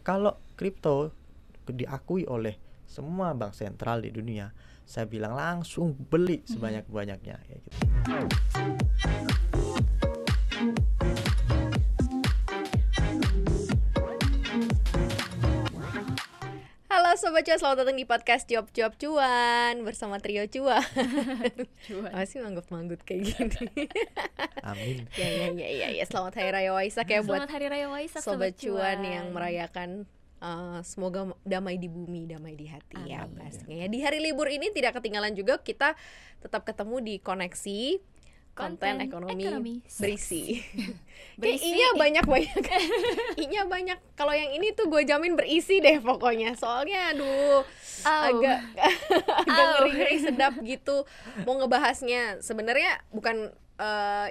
kalau kripto diakui oleh semua bank sentral di dunia, saya bilang langsung beli sebanyak-banyaknya kayak gitu. Halo Sobat Cuan, selamat datang di podcast Cuap Cuan bersama trio Cuan. Masih manggut-manggut kayak gini. Amin. Ya. Selamat Hari Raya Waisak ya buat Selamat Hari Raya Waisak Sobat Cuan yang merayakan. Semoga damai di bumi, damai di hati. Amin. Ya pastinya ya. Di hari libur ini tidak ketinggalan juga kita tetap ketemu di Koneksi Konten ekonomi berisi. I-nya banyak. I-nya banyak. Kalau yang ini tuh gue jamin berisi deh pokoknya. Soalnya agak ngeri-ngeri sedap gitu. Mau ngebahasnya sebenarnya bukan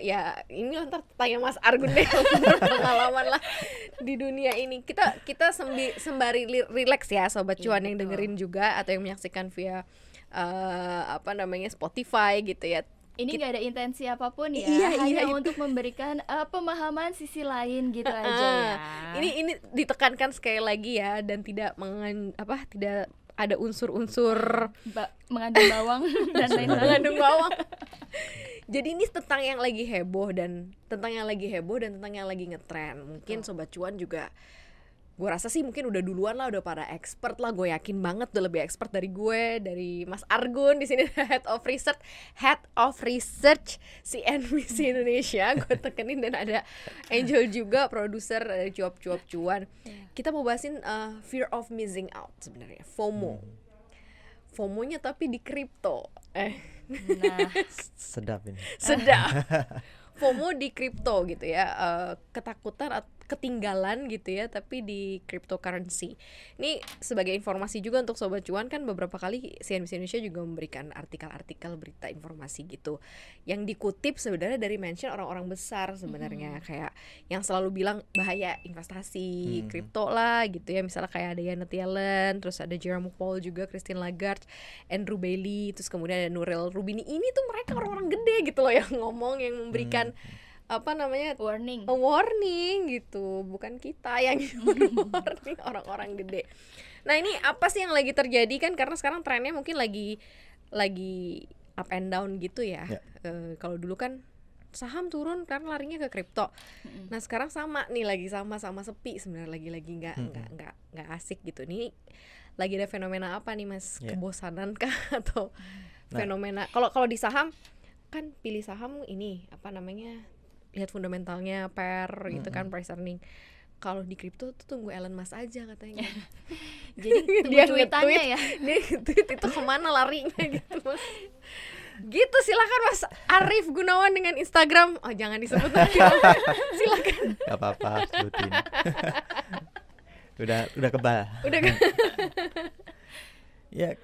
ya ini ntar tanya Mas Argun deh pengalaman lah di dunia ini. Kita sembari relax ya Sobat Cuan yang dengerin juga atau yang menyaksikan via Spotify gitu ya. Ini nggak ada intensi apapun ya, hanya untuk memberikan pemahaman sisi lain gitu aja ya. Ini ditekankan sekali lagi ya, dan tidak tidak ada unsur-unsur mengandung bawang dan lain-lain. Mengandung bawang. Jadi ini tentang yang lagi heboh dan tentang yang lagi ngetren. Mungkin Sobat Cuan juga, gue rasa sih mungkin udah duluan lah, udah para expert lah, gue yakin banget udah lebih expert dari gue, dari Mas Argun di sini head of research CNBC Indonesia, gue tekenin, dan ada Angel juga produser dari Cuap Cuan. Kita mau bahasin fear of missing out sebenarnya, FOMO-nya tapi di kripto. Nah, sedap ini. FOMO di kripto gitu ya, ketakutan ketinggalan gitu ya, tapi di cryptocurrency. Ini sebagai informasi juga untuk Sobat Cuan, kan beberapa kali CNBC Indonesia juga memberikan artikel-artikel berita informasi gitu yang dikutip sebenarnya dari mention orang-orang besar sebenarnya, kayak yang selalu bilang bahaya investasi kripto lah gitu ya, misalnya kayak ada Janet Yellen, terus ada Jerome Powell juga, Christine Lagarde, Andrew Bailey, terus kemudian ada Nurul Rubini. Ini tuh mereka orang-orang gede gitu loh yang ngomong, yang memberikan warning gitu, bukan kita yang warning, orang-orang gede. Nah ini apa sih yang lagi terjadi kan, karena sekarang trennya mungkin lagi up and down gitu ya. Kalau dulu kan saham turun karena larinya ke kripto. Nah sekarang sama nih, lagi sama sepi sebenarnya, lagi nggak asik gitu. Ini lagi ada fenomena apa nih Mas? Kebosanan kah atau fenomena? Kalau di saham kan pilih saham ini lihat fundamentalnya gitu kan, price earning. Kalau di kripto tuh tunggu Elon Musk aja katanya. Jadi dia tweetannya ya. Dia tweet itu kemana larinya gitu Mas. Gitu, silakan Mas Arif Gunawan dengan Instagram. Oh jangan disebut nanti. Silakan. Gak apa-apa, sebutin. udah kebal. Ya,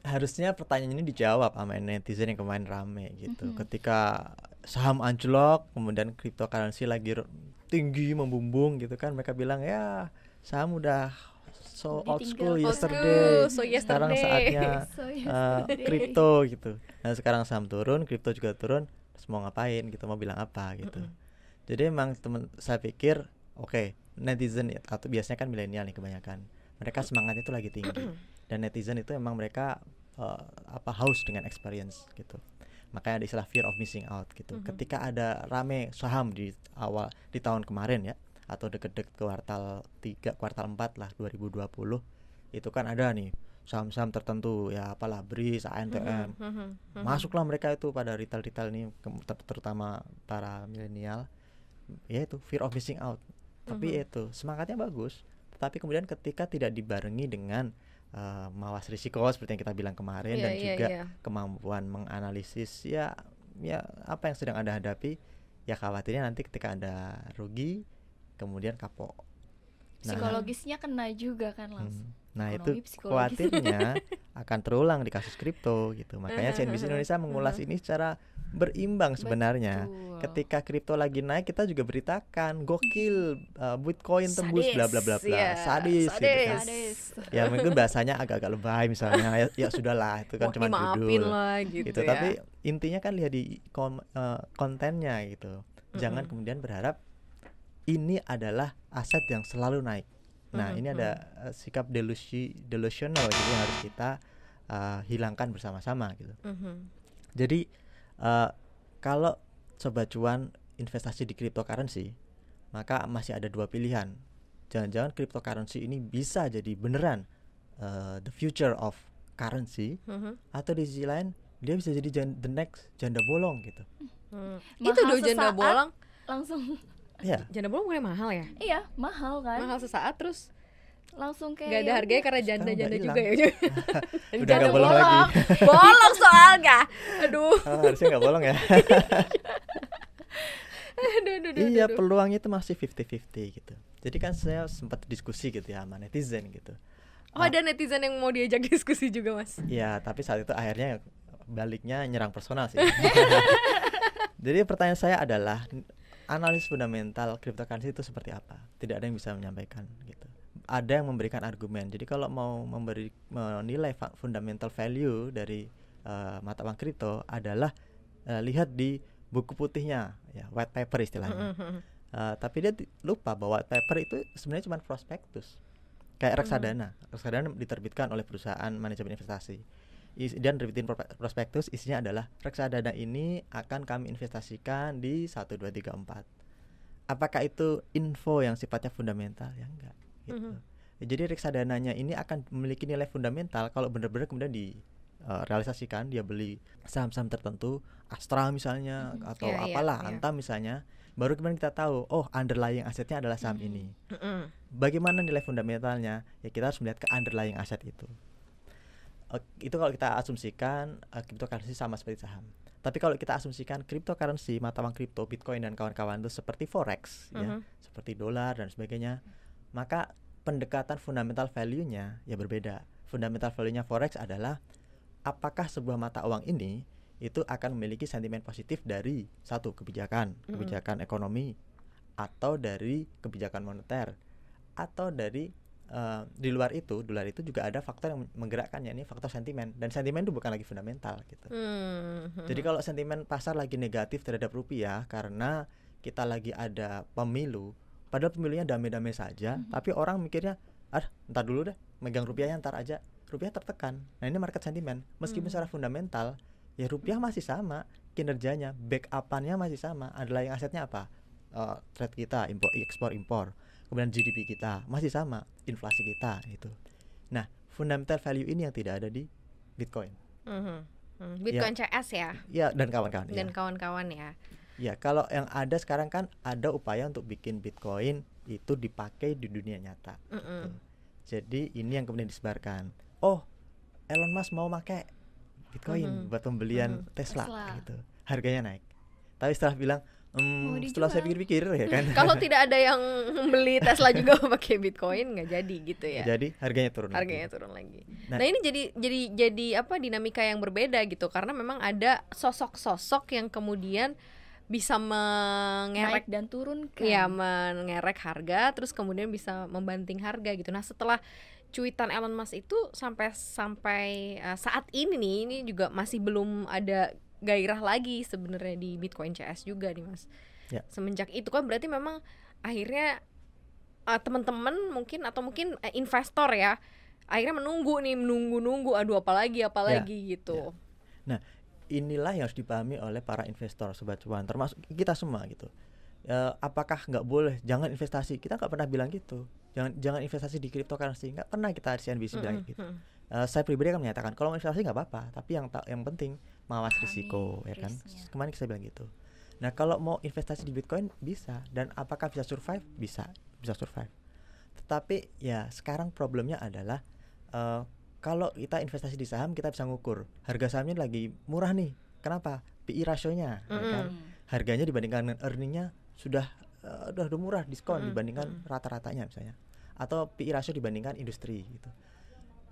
harusnya pertanyaan ini dijawab sama netizen yang kemarin rame gitu. Ketika saham anjlok, kemudian cryptocurrency lagi tinggi membumbung gitu kan, mereka bilang ya saham udah old school yesterday. Sekarang saatnya kripto gitu. Nah sekarang saham turun, kripto juga turun, terus mau ngapain gitu, mau bilang apa gitu. Jadi emang saya pikir netizen atau biasanya kan milenial nih kebanyakan, mereka semangatnya itu lagi tinggi. Dan netizen itu emang mereka haus dengan experience gitu. Makanya ada istilah fear of missing out gitu. Ketika ada rame saham di tahun kemarin ya, atau deket-deket kuartal 3, kuartal 4 lah 2020, itu kan ada nih saham-saham tertentu ya, BRIS, ANTM. Masuklah mereka itu pada retail nih, terutama para milenial. Ya itu fear of missing out. Tapi itu semangatnya bagus, tapi kemudian ketika tidak dibarengi dengan mawas risiko seperti yang kita bilang kemarin, dan juga kemampuan menganalisis ya apa yang sedang Anda hadapi, ya khawatirnya nanti ketika Anda rugi kemudian kapok. Psikologisnya kena juga kan langsung. Nah itu khawatirnya akan terulang di kasus kripto gitu. Makanya CNBC Indonesia mengulas ini secara berimbang sebenarnya. Ketika kripto lagi naik, kita juga beritakan gokil, Bitcoin tembus bla bla bla bla, sadis gitu kan. Ya mungkin bahasanya agak-agak lebay misalnya, ya sudahlah itu kan cuma judul gitu. Tapi intinya kan lihat di kontennya gitu. Jangan kemudian berharap ini adalah aset yang selalu naik. Nah, ini ada sikap delusional gitu yang harus kita hilangkan bersama-sama gitu. Jadi kalau Sobat Cuan investasi di cryptocurrency, maka masih ada dua pilihan. Jangan-jangan cryptocurrency ini bisa jadi beneran the future of currency, atau di sisi lain dia bisa jadi the next janda bolong gitu. Itu dong janda bolong langsung. Iya. Janda bolong bukannya mahal ya? Iya, mahal kan. Mahal sesaat terus langsung kayak nggak ada harganya karena janda-janda juga ya. Udah nggak bolong lagi. Bolong soalnya. Aduh. Harusnya nggak bolong ya. Iya, peluangnya itu masih 50-50 gitu. Jadi kan saya sempat diskusi gitu ya sama netizen gitu. Oh, ada netizen yang mau diajak diskusi juga, Mas? Iya, tapi saat itu akhirnya baliknya nyerang personal sih. Jadi pertanyaan saya adalah, analis fundamental cryptocurrency itu seperti apa? Tidak ada yang bisa menyampaikan gitu. Ada yang memberikan argumen. Jadi kalau mau menilai fundamental value dari mata uang kripto adalah lihat di buku putihnya, ya, white paper istilahnya. Tapi dia lupa bahwa white paper itu sebenarnya cuma prospektus. Kayak reksadana. Reksadana diterbitkan oleh perusahaan manajemen investasi. Dan terbitin prospektus, isinya adalah reksadana ini akan kami investasikan di 1, 2, 3, 4. Apakah itu info yang sifatnya fundamental? Ya enggak gitu. Jadi reksadananya ini akan memiliki nilai fundamental kalau benar-benar kemudian realisasikan, dia beli saham-saham tertentu, Astra misalnya, atau apalah, Antam misalnya, baru kemudian kita tahu, oh underlying asetnya adalah saham ini. Bagaimana nilai fundamentalnya? Ya kita harus melihat ke underlying aset itu. Itu kalau kita asumsikan cryptocurrency sama seperti saham. Tapi kalau kita asumsikan cryptocurrency, mata uang kripto, Bitcoin dan kawan-kawan itu seperti forex, ya, seperti dolar dan sebagainya, maka pendekatan fundamental value-nya ya berbeda. Fundamental value-nya forex adalah apakah sebuah mata uang ini itu akan memiliki sentimen positif dari satu kebijakan ekonomi, atau dari kebijakan moneter, atau dari di luar itu juga ada faktor yang menggerakkannya, ini faktor sentimen, dan sentimen itu bukan lagi fundamental gitu. Jadi kalau sentimen pasar lagi negatif terhadap rupiah karena kita lagi ada pemilu, padahal pemilunya damai-damai saja, tapi orang mikirnya ntar dulu deh, megang rupiahnya ntar aja, rupiah tertekan. Nah ini market sentimen. Meskipun secara fundamental ya rupiah masih sama kinerjanya, backup-annya masih sama, underlying asetnya apa? Trade kita, ekspor impor, kemudian GDP kita masih sama, inflasi kita itu. Nah, fundamental value ini yang tidak ada di Bitcoin. Bitcoin ya, CS ya. Ya, dan kawan-kawan. Dan kawan-kawan ya. Ya, kalau yang ada sekarang kan ada upaya untuk bikin Bitcoin itu dipakai di dunia nyata. Gitu. Jadi ini yang kemudian disebarkan. Oh, Elon Musk mau pakai Bitcoin buat pembelian Tesla gitu. Harganya naik. Tapi setelah bilang setelah saya pikir-pikir ya kan. Kalau tidak ada yang membeli Tesla juga pakai Bitcoin nggak jadi gitu ya. Jadi harganya turun lagi. Nah ini jadi apa, dinamika yang berbeda gitu, karena memang ada sosok-sosok yang kemudian bisa mengerek naik dan turun kan. Ya, mengerek harga, terus kemudian bisa membanting harga gitu. Nah setelah cuitan Elon Musk itu sampai saat ini juga masih belum ada gairah lagi sebenarnya di Bitcoin CS juga nih Mas. Ya. Semenjak itu kan berarti memang akhirnya teman-teman mungkin investor ya akhirnya menunggu aduh apalagi gitu. Ya. Nah inilah yang harus dipahami oleh para investor Sobat Cuan, termasuk kita semua gitu. Apakah nggak boleh, jangan investasi? Kita nggak pernah bilang gitu. Jangan investasi di cryptocurrency, nggak pernah kita di CNBC bilang gitu. Saya pribadi akan menyatakan kalau mau investasi nggak apa-apa, tapi yang penting mawas risiko, ya kan. Kemarin saya bilang gitu. Nah kalau mau investasi di Bitcoin bisa, dan apakah bisa survive? Bisa survive. Tetapi ya sekarang problemnya adalah kalau kita investasi di saham, kita bisa ngukur harga sahamnya lagi murah nih. Kenapa? PI rasionya, ya kan? Harganya dibandingkan dengan earningnya sudah murah, diskon dibandingkan rata-ratanya misalnya, atau PI rasio dibandingkan industri gitu.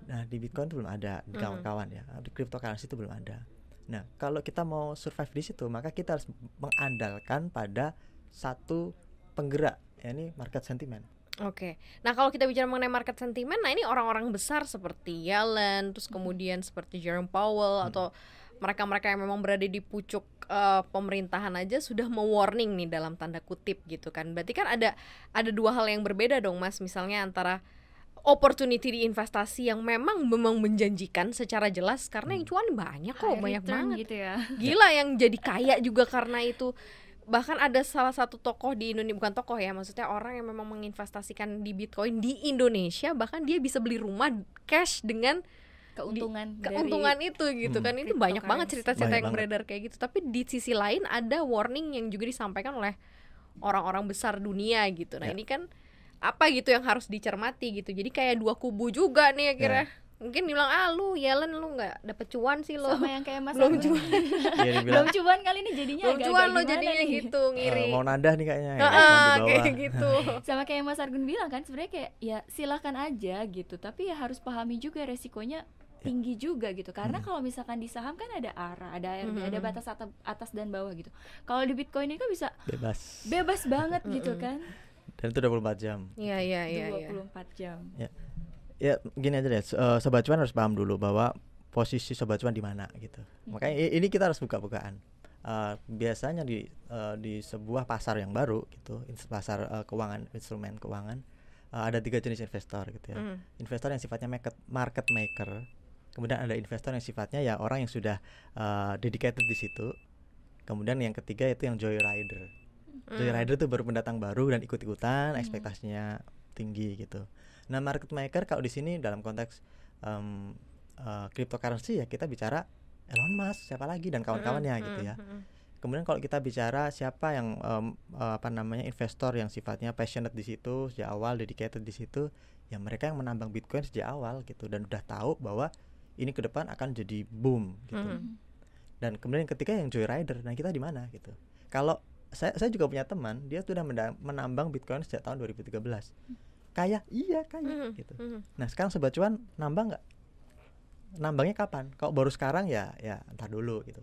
Nah di Bitcoin itu belum ada, di kawan-kawan ya, di cryptocurrency itu belum ada. Nah kalau kita mau survive di situ, maka kita harus mengandalkan pada satu penggerak, yakni market sentiment. Oke. Nah kalau kita bicara mengenai market sentiment, nah ini orang-orang besar seperti Yellen, terus kemudian seperti Jerome Powell atau mereka-mereka yang memang berada di pucuk pemerintahan aja sudah mewarning nih dalam tanda kutip gitu kan. Berarti kan ada dua hal yang berbeda dong Mas, misalnya antara opportunity di investasi yang memang menjanjikan secara jelas karena yang cuan banyak kok, banyak banget gitu ya. Gila yang jadi kaya juga karena itu. Bahkan ada salah satu tokoh di Indonesia, bukan tokoh ya, maksudnya orang yang memang menginvestasikan di Bitcoin di Indonesia, bahkan dia bisa beli rumah cash dengan keuntungan itu gitu kan. Itu banyak banget cerita-cerita yang beredar kayak gitu. Tapi di sisi lain ada warning yang juga disampaikan oleh orang-orang besar dunia gitu. Nah ini kan apa gitu yang harus dicermati gitu. Jadi kayak dua kubu juga nih akhirnya. Mungkin dibilang lu Yellen lu nggak dapet cuan sih lo. Sama yang kayak Mas belum cuan. Belum cuan kali ini jadinya belum cuan lo jadinya nih? Gitu ngiri. Mau nadah nih kayaknya kayak gitu. Sama kayak Mas Argun bilang kan sebenarnya kayak ya silakan aja gitu, tapi ya harus pahami juga resikonya tinggi juga gitu. Karena kalau misalkan di saham kan ada ARA, ada ARB, ada batas atas dan bawah gitu. Kalau di Bitcoin ini kan bisa bebas banget gitu kan. Dan itu 24 jam. Iya. 24 jam. Ya gini aja deh, Sobat Cuan harus paham dulu bahwa posisi Sobat Cuan di mana gitu. Makanya ini kita harus buka-bukaan. Biasanya di sebuah pasar yang baru gitu, pasar keuangan, instrumen keuangan, ada 3 jenis investor gitu ya. Investor yang sifatnya market maker, kemudian ada investor yang sifatnya ya orang yang sudah dedicated di situ. Kemudian yang ketiga itu yang joyrider. Joyrider itu baru pendatang baru dan ikut-ikutan, ekspektasinya tinggi gitu. Nah, market maker kalau di sini dalam konteks cryptocurrency ya kita bicara Elon Musk, siapa lagi dan kawan-kawannya gitu ya. Kemudian kalau kita bicara siapa yang investor yang sifatnya passionate di situ sejak awal, dedicated di situ, ya mereka yang menambang Bitcoin sejak awal gitu dan udah tahu bahwa ini ke depan akan jadi boom gitu. Dan kemudian ketika yang joyrider, nah kita di mana gitu. Kalau saya juga punya teman, dia sudah menambang Bitcoin sejak tahun 2013. Kaya gitu. Nah sekarang Sobat Cuan nambang nggak? Nambangnya kapan? Kalau baru sekarang ya entar dulu gitu.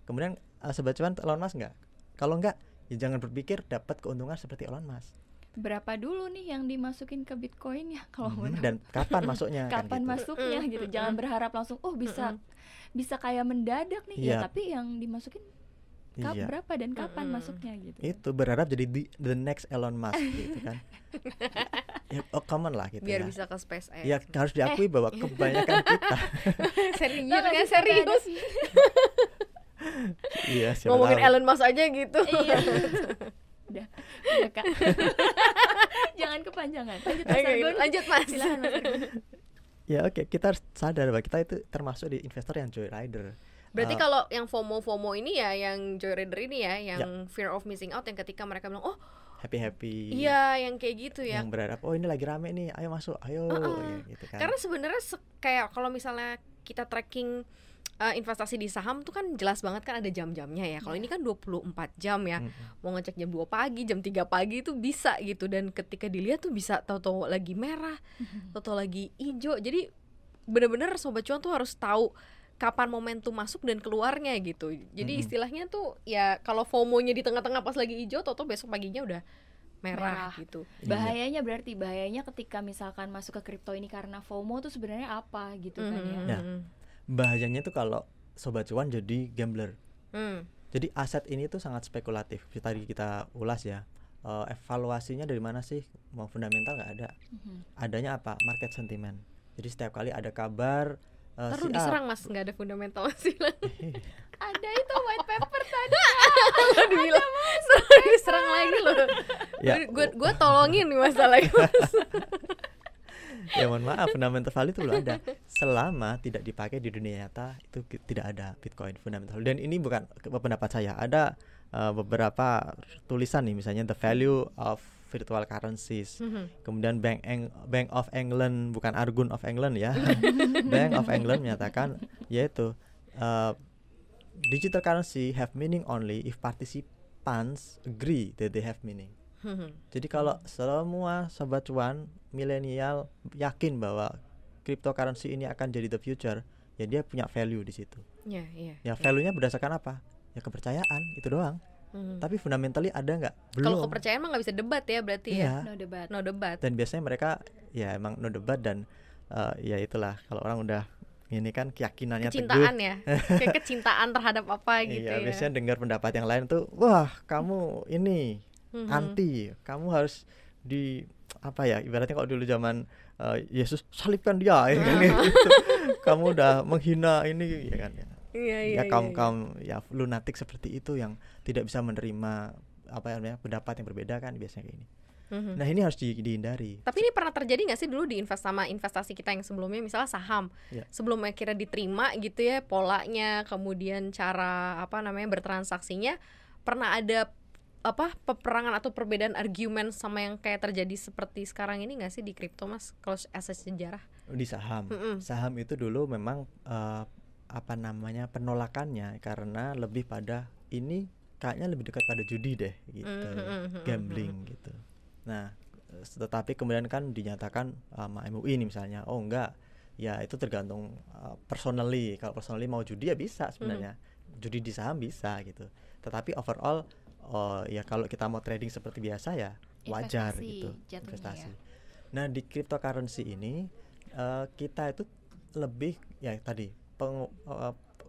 Kemudian Sobat Cuan Elon Musk nggak? Kalau nggak, ya jangan berpikir dapat keuntungan seperti Elon Musk. Berapa dulu nih yang dimasukin ke Bitcoin ya kalau dan kapan masuknya? Kapan kan masuknya gitu. Jangan berharap langsung bisa kayak mendadak nih ya, tapi yang dimasukin berapa dan kapan masuknya gitu. Itu berharap jadi the next Elon Musk gitu kan. Common lah gitu. Biar bisa ke SpaceX. Ya harus diakui bahwa kebanyakan kita serius. Iya, ngomongin Elon Musk aja gitu. Iya. Udah Kak. Jangan kepanjangan. Lanjut Mas. Silakan Mas. Ya kita harus sadar bahwa kita itu termasuk di investor yang joyrider. Berarti kalau yang FOMO ini ya, yang joyrider ini ya, yang fear of missing out, yang ketika mereka bilang happy. Iya, yang kayak gitu ya. Yang berharap ini lagi rame nih, ayo masuk, ayo ya, gitu kan. Karena sebenarnya kayak kalau misalnya kita tracking investasi di saham tuh kan jelas banget kan ada jam-jamnya ya. Kalau ini kan 24 jam ya. Mau ngecek jam 2 pagi, jam 3 pagi itu bisa gitu. Dan ketika dilihat tuh bisa tahu-tahu lagi merah, tahu-tahu lagi hijau. Jadi benar-benar Sobat Cuan tuh harus tahu kapan momentum masuk dan keluarnya gitu. Jadi istilahnya tuh ya kalau FOMO-nya di tengah-tengah pas lagi hijau, tahu-tahu besok paginya udah merah gitu. Bahayanya ketika misalkan masuk ke kripto ini karena FOMO tuh sebenarnya apa gitu kan ya. Nah, bahayanya tuh kalau Sobat Cuan jadi gambler. Jadi aset ini tuh sangat spekulatif. Tadi kita ulas ya. Evaluasinya dari mana sih? Mau fundamental nggak ada. Adanya apa? Market sentiment. Jadi setiap kali ada kabar terus diserang Mas, nggak ada fundamental sih. Ada itu white paper tadi. Diserang lagi loh. Ya, gue tolongin nih masalahnya Mas. Ya mohon maaf, fundamental value itu belum ada. Selama tidak dipakai di dunia nyata, itu tidak ada Bitcoin fundamental. Dan ini bukan pendapat saya. Ada beberapa tulisan nih, misalnya the value of virtual currencies. Kemudian Bank of England, bukan Argun of England ya. Bank of England menyatakan yaitu digital currency have meaning only if participants agree that they have meaning. Jadi kalau semua Sobat Cuan milenial yakin bahwa cryptocurrency ini akan jadi the future, ya dia punya value di situ. Ya value-nya berdasarkan apa? Ya kepercayaan, itu doang. Tapi fundamentally ada nggak? Belum. Kalau kepercayaan mah nggak bisa debat ya berarti ya. No debat. Dan biasanya mereka ya emang no debat dan ya itulah kalau orang udah ini kan keyakinannya kecintaan teguh. ya, kayak kecintaan terhadap apa gitu Iya, ya. biasanya dengar pendapat yang lain tuh, wah kamu ini Mhm. anti, kamu harus di apa ya, ibaratnya kalau dulu zaman Yesus salibkan dia ya kan gitu. Kamu udah menghina ini ya kan ya. Iya, iya, Ya iya, kaum iya. kaum ya lunatik seperti itu yang tidak bisa menerima apa namanya pendapat yang berbeda kan biasanya kayak ini. Mhm. Nah, ini harus dihindari. Tapi ini pernah terjadi nggak sih dulu di investasi kita yang sebelumnya, misalnya saham, Ya. sebelum akhirnya diterima gitu ya polanya, kemudian cara apa namanya bertransaksinya, pernah ada apa peperangan atau perbedaan argumen sama yang kayak terjadi seperti sekarang ini nggak sih di kripto, Mas? Kalau asas sejarah? Di saham. Mm-mm. Saham itu dulu memang apa namanya penolakannya karena lebih pada ini kayaknya lebih dekat pada judi deh gitu, gambling gitu. Nah, tetapi kemudian kan dinyatakan sama MUI ini misalnya, oh enggak, ya itu tergantung personally. Kalau personally mau judi ya bisa sebenarnya, judi di saham bisa gitu. Tetapi overall, ya kalau kita mau trading seperti biasa ya wajar Investasi gitu, jatuhnya investasi. ya. Nah di cryptocurrency ini kita itu lebih ya tadi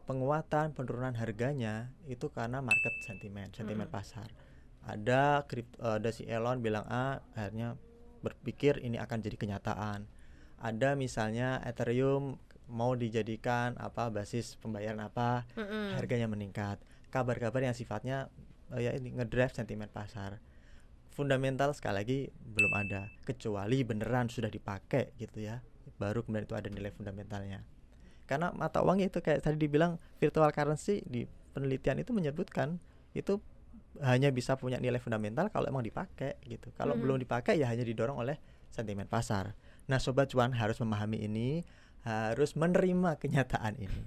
penguatan penurunan harganya itu karena market sentimen pasar. Ada si Elon bilang A, akhirnya berpikir ini akan jadi kenyataan. Ada misalnya Ethereum mau dijadikan apa basis pembayaran apa, harganya meningkat. Kabar-kabar yang sifatnya ya ini ngedrive sentimen pasar. Fundamental sekali lagi belum ada, kecuali beneran sudah dipakai gitu ya, baru kemudian itu ada nilai fundamentalnya. Karena mata uang itu kayak tadi dibilang virtual currency di penelitian itu menyebutkan itu hanya bisa punya nilai fundamental kalau emang dipakai gitu. Kalau belum dipakai ya hanya didorong oleh sentimen pasar. Nah, sobat cuan harus memahami ini, harus menerima kenyataan ini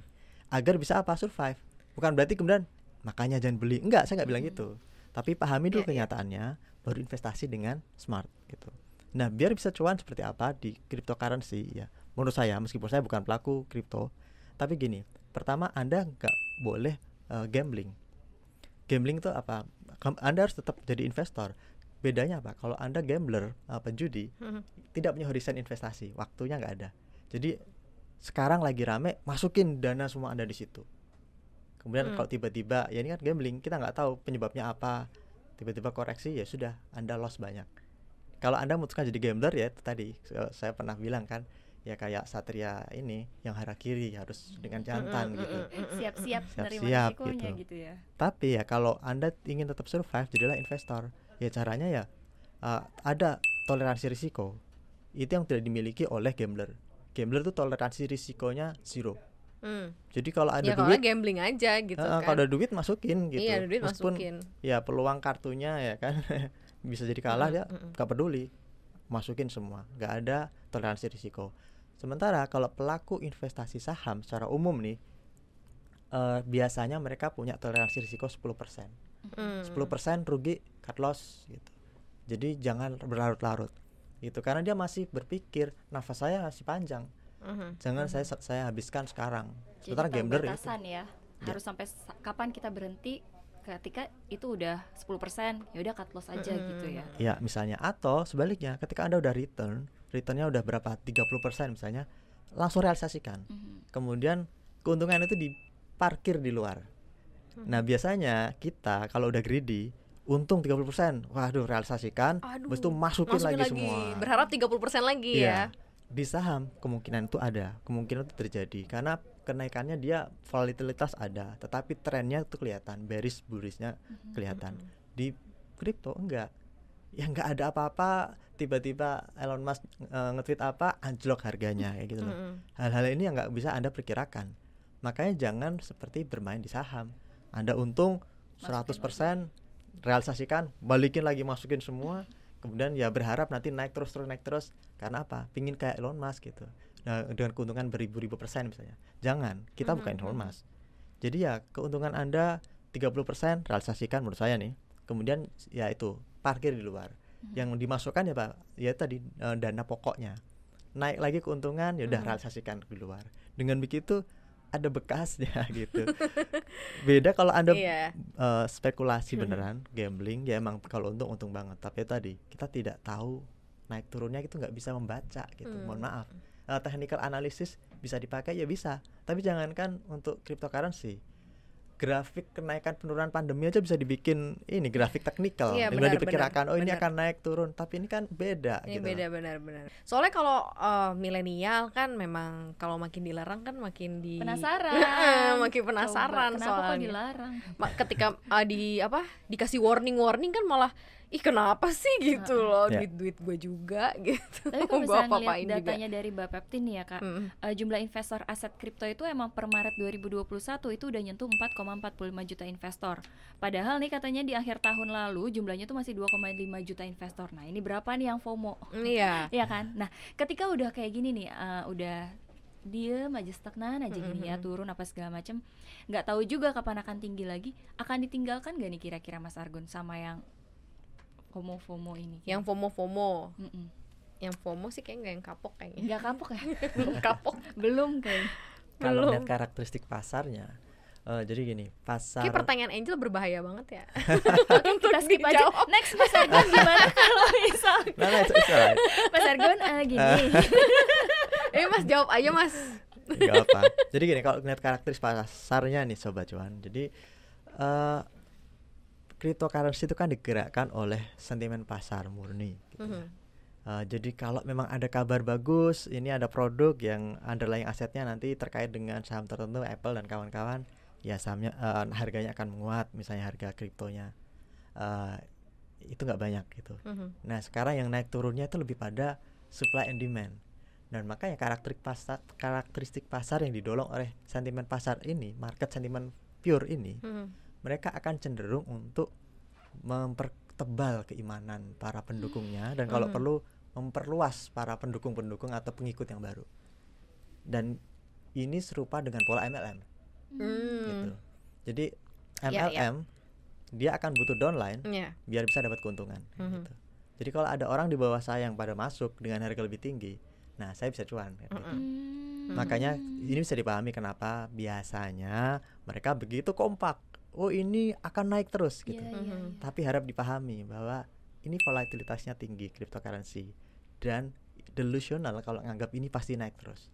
agar bisa apa? Survive. Bukan berarti kemudian makanya jangan beli. Enggak, saya enggak bilang gitu. Tapi pahami dulu kenyataannya, baru investasi dengan smart gitu. Nah, biar bisa cuan seperti apa di cryptocurrency ya. Menurut saya, meskipun saya bukan pelaku kripto, tapi gini, pertama Anda nggak boleh gambling. Gambling itu apa? Anda harus tetap jadi investor. Bedanya apa? Kalau Anda gambler, penjudi, tidak punya horizon investasi, waktunya nggak ada. Jadi sekarang lagi rame, masukin dana semua Anda di situ. Kemudian kalau tiba-tiba, ya ini kan gambling, kita nggak tahu penyebabnya apa. Tiba-tiba koreksi, ya sudah, Anda loss banyak. Kalau Anda memutuskan jadi gambler ya itu tadi saya pernah bilang kan, ya kayak Satria ini yang harakiri harus dengan jantan gitu. Siap-siap menerima Siap-siap risikonya gitu. gitu ya. Tapi ya kalau Anda ingin tetap survive, jadilah investor. Ya caranya ya ada toleransi risiko. Itu yang tidak dimiliki oleh gambler. Gambler tuh toleransi risikonya zero. Jadi kalau ada ya, duit, gambling aja gitu kan. kalau ada duit masukin gitu. Iya, ada duit Meskipun masukin. ya peluang kartunya ya kan bisa jadi kalah, dia gak peduli, masukin semua, gak ada toleransi risiko. Sementara kalau pelaku investasi saham secara umum nih, biasanya mereka punya toleransi risiko 10%. 10% rugi, cut loss gitu. Jadi jangan berlarut-larut gitu, karena dia masih berpikir nafas saya masih panjang. Jangan saya habiskan sekarang. Sementara Jadi gambler batasan ya. Harus sampai kapan kita berhenti, ketika itu udah 10%, ya udah cut loss aja gitu ya. Ya, misalnya, atau sebaliknya, ketika Anda udah returnnya udah berapa 30% misalnya, langsung realisasikan. Kemudian keuntungan itu diparkir di luar. Nah, biasanya kita kalau udah greedy, untung 30%, waduh realisasikan, habis itu masukin lagi semua. Berharap 30% lagi ya. Di saham kemungkinan itu ada, kemungkinan itu terjadi karena kenaikannya dia volatilitas ada, tetapi trennya itu kelihatan, bearish bullishnya kelihatan. Di kripto enggak, ya enggak ada apa-apa, tiba-tiba Elon Musk nge-tweet apa, anjlok harganya kayak gitu loh. Hal-hal ini yang enggak bisa Anda perkirakan. Makanya jangan seperti bermain di saham. Anda untung 100%, realisasikan, balikin lagi, masukin semua. Kemudian ya berharap nanti naik terus. Karena apa? Pingin kayak Elon Musk gitu. Nah, dengan keuntungan beribu-ribu persen misalnya. Jangan, kita bukan Elon Musk. Jadi ya keuntungan Anda 30% realisasikan menurut saya nih. Kemudian ya itu, parkir di luar. Yang dimasukkan ya Pak, ya tadi dana pokoknya. Naik lagi keuntungan, ya udah realisasikan di luar. Dengan begitu ada bekasnya gitu. Beda kalau Anda spekulasi beneran, gambling, ya emang kalau untung banget. Tapi tadi kita tidak tahu naik turunnya, itu nggak bisa membaca gitu. Mohon maaf. technical analysis bisa dipakai ya bisa. Tapi jangankan untuk cryptocurrency, grafik kenaikan penurunan pandemi aja bisa dibikin ini grafik teknikal. Iya, Udah benar, dipikirkan ini benar. akan naik turun, tapi ini kan beda Ini gitu. beda benar-benar. Soalnya kalau milenial kan memang kalau makin dilarang kan makin Penasaran. makin penasaran. Coba, kenapa kok soalnya. dilarang? Ketika dikasih warning kan malah kenapa sih gitu loh, Ya. duit gue juga gitu. Tapi kalau Gua misalnya ngeliat apa-apain juga. datanya dari Bapepti nih ya Kak, jumlah investor aset kripto itu emang per Maret 2021 itu udah nyentuh 4,45 juta investor. Padahal nih katanya di akhir tahun lalu jumlahnya tuh masih 2,5 juta investor. Nah ini berapa nih yang FOMO? Iya. Iya kan? Nah ketika udah kayak gini nih, udah diem aja stagnan aja gini ya, turun apa segala macem, nggak tahu juga kapan akan tinggi lagi. Akan ditinggalkan gak nih kira-kira Mas Argun sama yang FOMO ini? Yang FOMO. Mm-mm. Yang FOMO sih kayaknya nggak yang kapok kayaknya. Nggak kapok ya? Belum kapok. Belum kayaknya. Kalau Belum. lihat karakteristik pasarnya, jadi gini, pasar. Kayak pertanyaan Angel berbahaya banget ya. Oke, kita skip aja. dijawab. Next Mas Argun gimana kalau misal Nah, itu alright. Mas Argun gini. Mas jawab aja Mas. Gak apa. Jadi gini, kalau lihat karakteristik pasarnya nih Sobat Cuan. Jadi cryptocurrency itu kan digerakkan oleh sentimen pasar murni gitu ya. Jadi kalau memang ada kabar bagus, ini ada produk yang underlying asetnya nanti terkait dengan saham tertentu, Apple dan kawan-kawan, ya sahamnya harganya akan menguat, misalnya harga kriptonya itu nggak banyak gitu. Nah sekarang yang naik turunnya itu lebih pada supply and demand, dan makanya karakteristik pasar yang didorong oleh sentimen pasar ini, market sentimen pure ini, mereka akan cenderung untuk mempertebal keimanan para pendukungnya, dan kalau perlu memperluas para pendukung-pendukung atau pengikut yang baru. Dan ini serupa dengan pola MLM gitu. Jadi MLM dia akan butuh downline biar bisa dapat keuntungan gitu. Jadi kalau ada orang di bawah saya yang pada masuk dengan harga lebih tinggi, nah saya bisa cuan gitu. Makanya ini bisa dipahami kenapa biasanya mereka begitu kompak. Oh ini akan naik terus gitu. Tapi harap dipahami bahwa ini volatilitasnya tinggi cryptocurrency, dan delusional kalau nganggap ini pasti naik terus.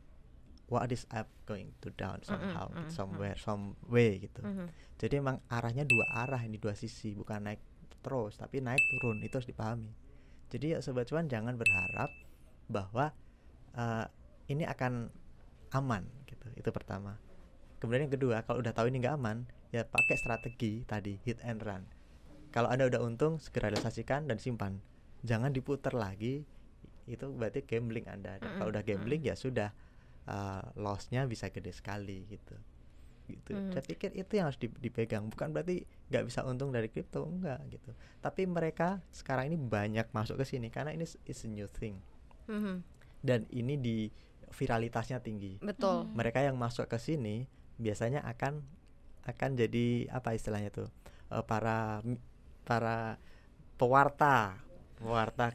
What is up going to down somehow, somewhere, some way gitu. Jadi emang arahnya dua arah, ini dua sisi, bukan naik terus tapi naik turun, itu harus dipahami. Jadi ya Sobat Cuan jangan berharap bahwa ini akan aman gitu. Itu pertama. Kemudian yang kedua, kalau udah tahu ini nggak aman, ya pakai strategi tadi, hit and run. Kalau Anda udah untung, segera realisasikan dan simpan. Jangan diputar lagi, itu berarti gambling Anda. Dan kalau udah gambling ya sudah, loss-nya bisa gede sekali gitu. Saya pikir itu yang harus dipegang. Bukan berarti nggak bisa untung dari kripto, enggak gitu. Tapi mereka sekarang ini banyak masuk ke sini karena ini is a new thing. Dan ini di viralitasnya tinggi. Betul. Mereka yang masuk ke sini biasanya akan jadi apa istilahnya tuh, para pewarta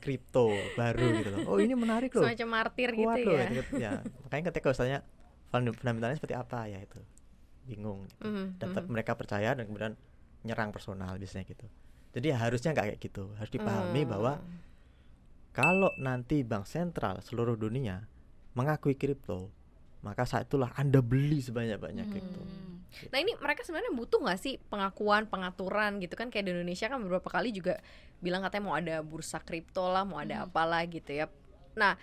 kripto baru gitu loh. Oh ini menarik loh. Semacam martir kuat gitu loh, ya. Ya. Makanya ketika usahanya fundamentalnya seperti apa ya itu bingung gitu. Tetap mereka percaya dan kemudian nyerang personal biasanya gitu. Jadi ya harusnya nggak kayak gitu. Harus dipahami bahwa kalau nanti bank sentral seluruh dunia mengakui kripto, maka saat itulah Anda beli sebanyak-banyak kripto. Nah ini mereka sebenarnya butuh nggak sih pengakuan, pengaturan gitu kan? Kayak di Indonesia kan beberapa kali juga bilang katanya mau ada bursa kripto lah, mau ada apalah gitu ya. Nah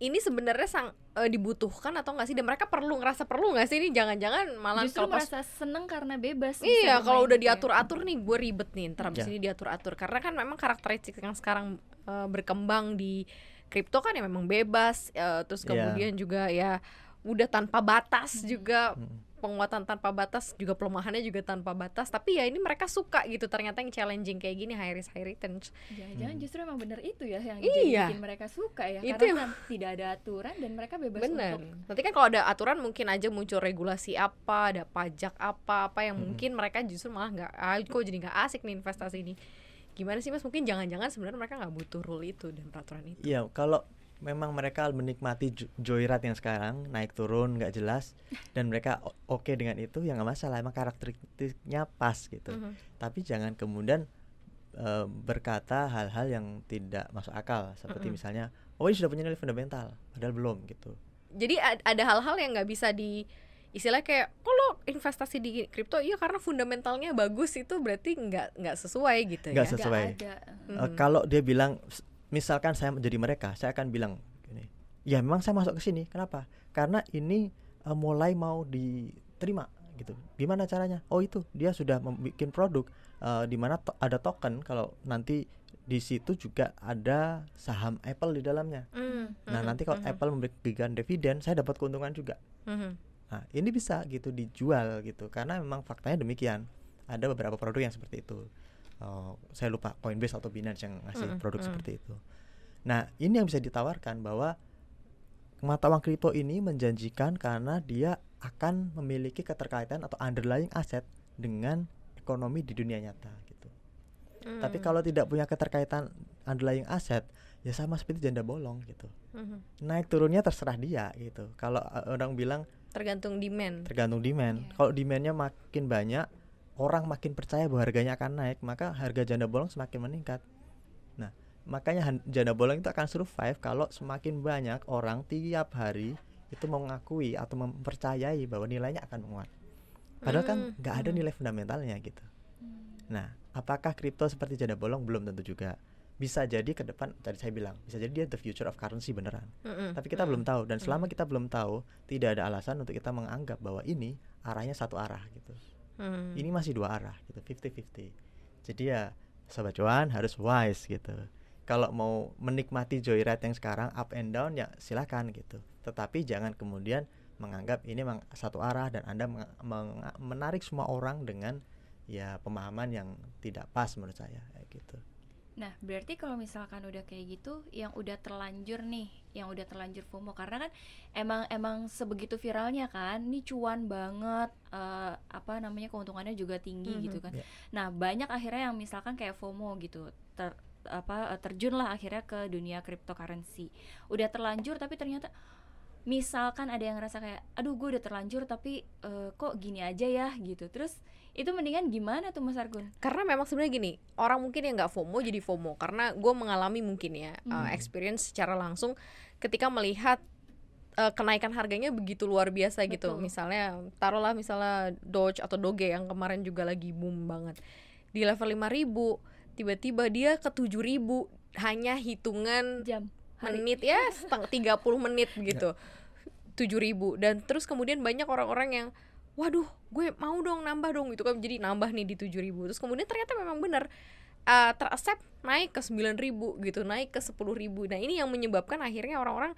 ini sebenarnya dibutuhkan atau nggak sih? Dan mereka ngerasa perlu nggak sih? Ini jangan-jangan malah justru kalau merasa seneng karena bebas. Iya, kalau udah gitu ya. diatur-atur nih gue ribet nih, ntar abis ini diatur-atur. Karena kan memang karakteristik yang sekarang berkembang di kripto kan ya memang bebas, terus kemudian juga ya udah tanpa batas juga, penguatan tanpa batas juga, pelemahannya juga tanpa batas. Tapi ya ini mereka suka gitu, ternyata yang challenging kayak gini, high risk high return. Jangan-jangan justru emang bener itu ya yang Iya. bikin mereka suka ya, Itu karena kan tidak ada aturan dan mereka bebas Bener. untuk Nanti kan kalau ada aturan mungkin aja muncul regulasi apa, ada pajak apa yang mungkin mereka justru malah nggak, kok jadi nggak asik nih investasi ini. Gimana sih Mas? Mungkin jangan-jangan sebenarnya mereka nggak butuh rule itu dan peraturan itu. Iya, kalau memang mereka menikmati joyride yang sekarang naik turun nggak jelas dan mereka oke dengan itu, ya nggak masalah, emang karakteristiknya pas gitu. Tapi jangan kemudian berkata hal-hal yang tidak masuk akal, seperti misalnya oh ini sudah punya nilai fundamental padahal belum gitu. Jadi ada hal-hal yang nggak bisa istilahnya kayak kalau investasi di kripto iya karena fundamentalnya bagus itu berarti nggak sesuai gitu Nggak ya. sesuai. Nggak ada. Kalau dia bilang, misalkan saya menjadi mereka, saya akan bilang gini, ya memang saya masuk ke sini. Kenapa? Karena ini mulai mau diterima gitu. Gimana caranya? Oh itu dia sudah membuat produk di mana ada token. Kalau nanti di situ juga ada saham Apple di dalamnya. Nah nanti kalau Apple memberikan dividen, saya dapat keuntungan juga. Nah ini bisa gitu dijual gitu, karena memang faktanya demikian. Ada beberapa produk yang seperti itu. Saya lupa Coinbase atau Binance yang ngasih produk seperti itu. Nah ini yang bisa ditawarkan, bahwa mata uang kripto ini menjanjikan karena dia akan memiliki keterkaitan atau underlying aset dengan ekonomi di dunia nyata gitu. Tapi kalau tidak punya keterkaitan underlying aset, ya sama seperti janda bolong gitu. Naik turunnya terserah dia gitu. Kalau orang bilang Tergantung demand. Kalau demandnya makin banyak, orang makin percaya bahwa harganya akan naik, maka harga janda bolong semakin meningkat. Nah, makanya janda bolong itu akan survive kalau semakin banyak orang tiap hari itu mengakui atau mempercayai bahwa nilainya akan menguat. Padahal kan nggak ada nilai fundamentalnya gitu. Nah, apakah kripto seperti janda bolong? Belum tentu juga. Bisa jadi ke depan, tadi saya bilang, bisa jadi dia the future of currency beneran. Tapi kita belum tahu, dan selama kita belum tahu, tidak ada alasan untuk kita menganggap bahwa ini arahnya satu arah gitu. Ini masih dua arah gitu, 50-50. Jadi ya Sobat Cuan harus wise gitu. Kalau mau menikmati joyride yang sekarang up and down ya silakan gitu. Tetapi jangan kemudian menganggap ini memang satu arah dan Anda menarik semua orang dengan ya pemahaman yang tidak pas menurut saya kayak gitu. Nah, berarti kalau misalkan udah kayak gitu, yang udah terlanjur FOMO, karena kan emang sebegitu viralnya kan, ini cuan banget, keuntungannya juga tinggi gitu kan. Nah, banyak akhirnya yang misalkan kayak FOMO gitu, terjun lah akhirnya ke dunia cryptocurrency. Udah terlanjur tapi ternyata misalkan ada yang ngerasa kayak, aduh gue udah terlanjur tapi kok gini aja ya gitu. Terus itu mendingan gimana tuh Mas Argun? Karena memang sebenarnya gini, orang mungkin yang nggak FOMO jadi FOMO karena gue mengalami mungkin ya experience secara langsung ketika melihat kenaikan harganya begitu luar biasa gitu. Misalnya taruhlah misalnya Doge atau Doge yang kemarin juga lagi boom banget di level 5.000, tiba-tiba dia ke 7.000 hanya hitungan menit ya, 30 menit gitu. 7.000, dan terus kemudian banyak orang-orang yang waduh gue mau dong nambah dong gitu kan, jadi nambah nih di 7.000. Terus kemudian ternyata memang benar teraccept naik ke 9.000 gitu, naik ke 10.000. Nah ini yang menyebabkan akhirnya orang-orang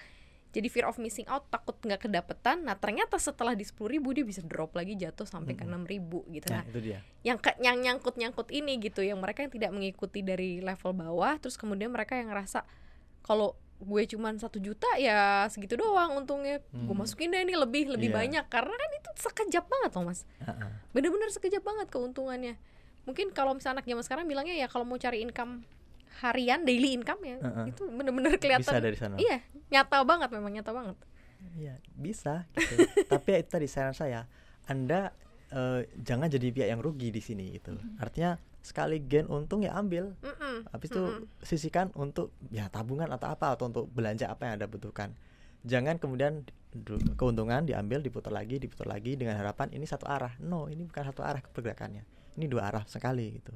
jadi fear of missing out, takut nggak kedapetan. Nah ternyata setelah di 10.000 dia bisa drop lagi, jatuh sampai ke 6.000 gitu. Nah itu dia. Yang nyangkut ini gitu, yang mereka yang tidak mengikuti dari level bawah, terus kemudian mereka yang ngerasa kalau gue cuman 1 juta ya segitu doang untungnya, gue masukin deh ini lebih banyak, karena kan itu sekejap banget loh Mas. Bener-bener sekejap banget keuntungannya. Mungkin kalau misalnya anak zaman sekarang bilangnya ya kalau mau cari income harian, daily income ya itu bener-bener kelihatan bisa dari sana. Iya, nyata banget, memang nyata banget. Iya bisa gitu. Tapi itu tadi saran saya, Anda jangan jadi pihak yang rugi di sini gitu. Artinya sekali gain untung ya ambil, habis itu sisihkan untuk ya tabungan atau apa, atau untuk belanja apa yang Anda butuhkan. Jangan kemudian keuntungan diambil, diputar lagi dengan harapan ini satu arah. No, ini bukan satu arah pergerakannya, ini dua arah sekali gitu.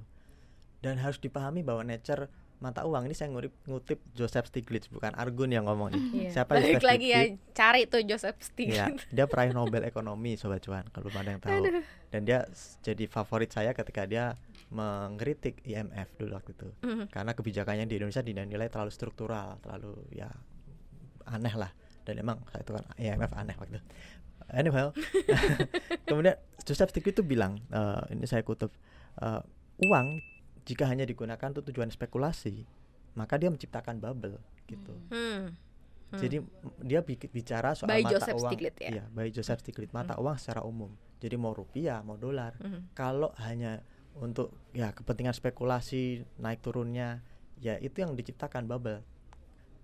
Dan harus dipahami bahwa nature mata uang ini, saya ngutip Joseph Stiglitz, bukan Argun yang ngomong nih. Siapa balik lagi ya, cari tuh Joseph Stiglitz. Ya, dia peraih Nobel Ekonomi Sobat Cuan, kalau ada yang tahu. Dan dia jadi favorit saya ketika dia mengkritik IMF dulu waktu itu. Karena kebijakannya di Indonesia dinilai terlalu struktural, terlalu ya aneh lah. Dan emang saya itu kan IMF aneh waktu itu. Anyway, kemudian Joseph Stiglitz itu bilang, ini saya kutip, uang jika hanya digunakan untuk tujuan spekulasi, maka dia menciptakan bubble gitu. Jadi dia bicara soal by mata Joseph uang, Stiglitz, ya? Iya, by Joseph Stiglitz, mata uang secara umum. Jadi mau rupiah, mau dolar. Kalau hanya untuk ya kepentingan spekulasi naik turunnya, ya itu yang diciptakan bubble.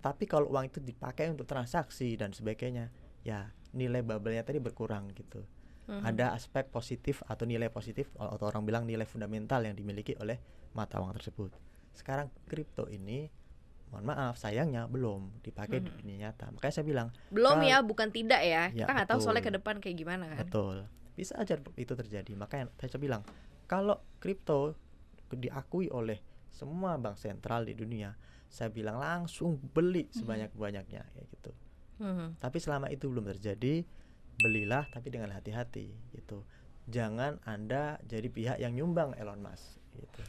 Tapi kalau uang itu dipakai untuk transaksi dan sebagainya, ya nilai bubble-nya tadi berkurang gitu. Ada aspek positif atau nilai positif, atau orang bilang nilai fundamental yang dimiliki oleh mata uang tersebut. Sekarang kripto ini mohon maaf sayangnya belum dipakai di dunia nyata. Makanya saya bilang belum ya, bukan tidak ya, Ya, kita nggak tahu betul. soalnya ke depan kayak gimana kan. betul, bisa aja itu terjadi. Makanya saya bilang kalau kripto diakui oleh semua bank sentral di dunia, saya bilang langsung beli sebanyak-banyaknya kayak gitu. Tapi selama itu belum terjadi, belilah tapi dengan hati-hati gitu. Jangan Anda jadi pihak yang nyumbang Elon Musk gitu.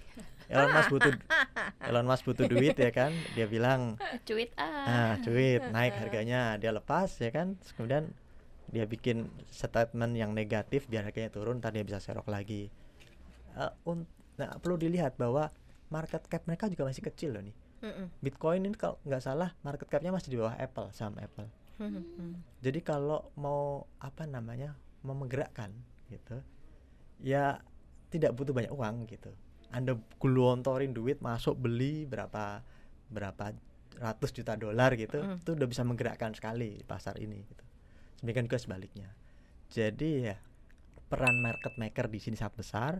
Elon Musk butuh duit ya kan, dia bilang Cuit cuit naik harganya, dia lepas ya kan, kemudian dia bikin statement yang negatif biar harganya turun, ntar dia bisa serok lagi. Nah, perlu dilihat bahwa market cap mereka juga masih kecil loh nih. Bitcoin ini kalau nggak salah market capnya masih di bawah Apple, saham Apple. Jadi kalau mau mau menggerakkan gitu, ya tidak butuh banyak uang gitu. Anda gelontorin duit masuk beli berapa ratus juta dolar gitu, itu udah bisa menggerakkan sekali pasar ini gitu. Demikian juga sebaliknya. Jadi ya peran market maker di sini sangat besar,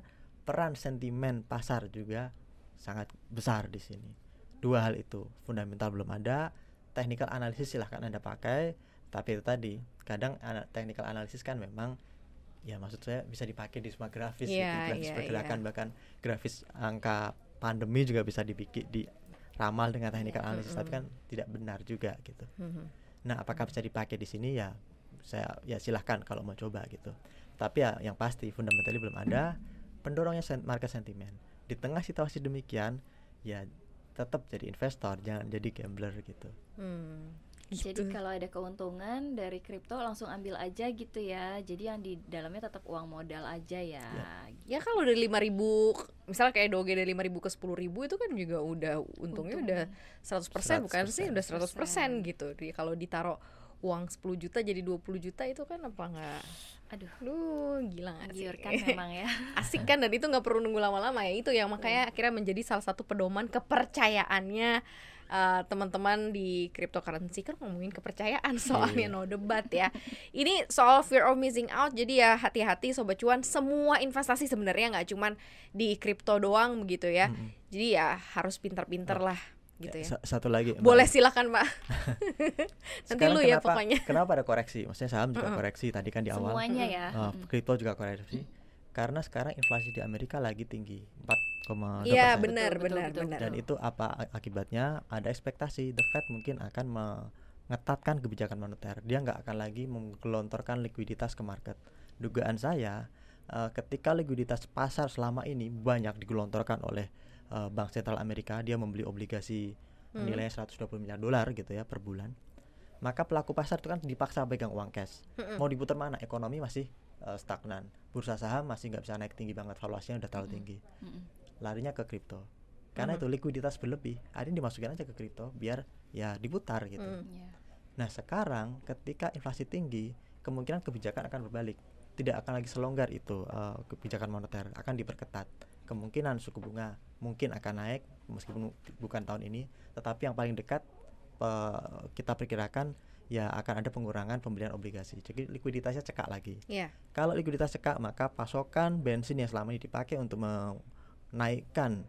peran sentimen pasar juga sangat besar di sini. Dua hal itu, fundamental belum ada, technical analysis silahkan Anda pakai, tapi itu tadi, kadang technical analysis kan memang ya maksud saya bisa dipakai di semua grafis gitu, grafis pergerakan, bahkan grafis angka pandemi juga bisa diramal dengan technical analysis, tapi kan tidak benar juga gitu. Nah, apakah bisa dipakai di sini ya saya ya silahkan kalau mau coba gitu. Tapi ya yang pasti fundamentally belum ada. Pendorongnya market sentiment. Di tengah situasi demikian, ya tetap jadi investor, jangan jadi gambler gitu. Jadi kalau ada keuntungan dari kripto langsung ambil aja gitu ya. Jadi yang di dalamnya tetap uang modal aja ya. Ya kalau dari 5.000, misalnya kayak Doge dari 5.000 ke 10.000 itu kan juga udah untungnya udah 100%, bukan sih, udah 100% gitu. Kalau ditaruh uang 10 juta jadi 20 juta itu kan apa enggak, aduh gila gak sih? Menggiurkan memang ya. Asik kan, dan itu nggak perlu nunggu lama-lama ya. Itu yang makanya akhirnya menjadi salah satu pedoman kepercayaannya teman-teman di cryptocurrency. Kan ngomongin kepercayaan soalnya, no debat ya. Ini soal fear of missing out. Jadi ya hati-hati Sobat Cuan, semua investasi sebenarnya nggak cuman di kripto doang begitu ya. Jadi ya harus pintar-pintar lah gitu ya. Satu lagi boleh silakan Pak. Nanti lu ya pokoknya. Kenapa ada koreksi? Maksudnya saham juga koreksi tadi kan di awal. Semuanya ya. Kripto juga koreksi. Karena sekarang inflasi di Amerika lagi tinggi, 4,2%. Iya benar. Dan itu apa akibatnya? Ada ekspektasi The Fed mungkin akan mengetatkan kebijakan moneter. Dia nggak akan lagi menggelontorkan likuiditas ke market. Dugaan saya ketika likuiditas pasar selama ini banyak digelontorkan oleh Bank Sentral Amerika, dia membeli obligasi nilainya 120 miliar dolar gitu ya per bulan. Maka pelaku pasar itu kan dipaksa pegang uang cash. Mau diputar mana? Ekonomi masih stagnan. Bursa saham masih nggak bisa naik tinggi banget, valuasinya udah terlalu tinggi. Larinya ke kripto. Karena itu likuiditas berlebih, akhirnya dimasukin aja ke kripto biar ya diputar gitu. Nah, sekarang ketika inflasi tinggi, kemungkinan kebijakan akan berbalik. Tidak akan lagi selonggar itu kebijakan moneter, akan diperketat. Kemungkinan suku bunga mungkin akan naik meskipun bukan tahun ini, tetapi yang paling dekat kita perkirakan ya akan ada pengurangan pembelian obligasi. Jadi likuiditasnya cekak lagi. Kalau likuiditas cekak, maka pasokan bensin yang selama ini dipakai untuk menaikkan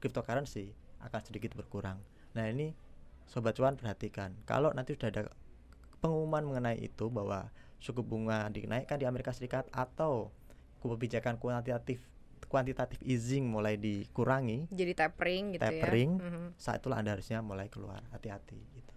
cryptocurrency akan sedikit berkurang. Nah, ini Sobat Cuan perhatikan. Kalau nanti sudah ada pengumuman mengenai itu bahwa suku bunga dinaikkan di Amerika Serikat atau kebijakan kuantitatif easing mulai dikurangi, jadi tapering gitu ya. Saat itulah Anda harusnya mulai keluar, hati-hati gitu.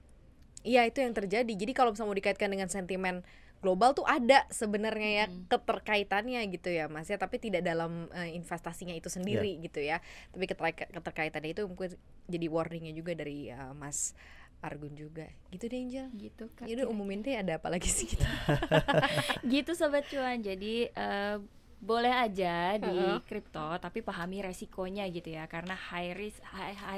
Iya, itu yang terjadi. Jadi kalau misalnya mau dikaitkan dengan sentimen global tuh ada sebenarnya ya keterkaitannya gitu ya Mas ya, tapi tidak dalam investasinya itu sendiri gitu ya. Tapi keterkaitannya itu mungkin jadi warningnya juga dari Mas Argun juga. Gitu deh Angel. Gitu Kak. Jadi umumin deh ada apa lagi sih gitu. Gitu Sobat Cuan. Jadi boleh aja di kripto tapi pahami resikonya gitu ya, karena high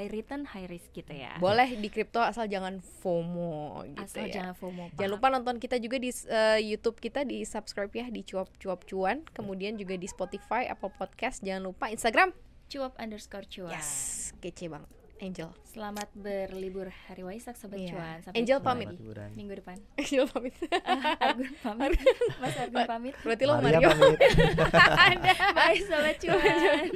return high risk gitu ya. Boleh di kripto asal jangan FOMO gitu asal ya. Jangan FOMO. Jangan lupa nonton kita juga di YouTube kita, di subscribe ya di Cuap Cuan, kemudian juga di Spotify, Apple Podcast. Jangan lupa Instagram cuap_cuan. Yes, kece banget. Angel, selamat berlibur hari Waisak Sobat Cuan. Sampai Angel pamit minggu depan. Angel pamit. Argun pamit. Mas Argun pamit. Berarti lo Mario pamit. Ada. Bye Sobat Cuan.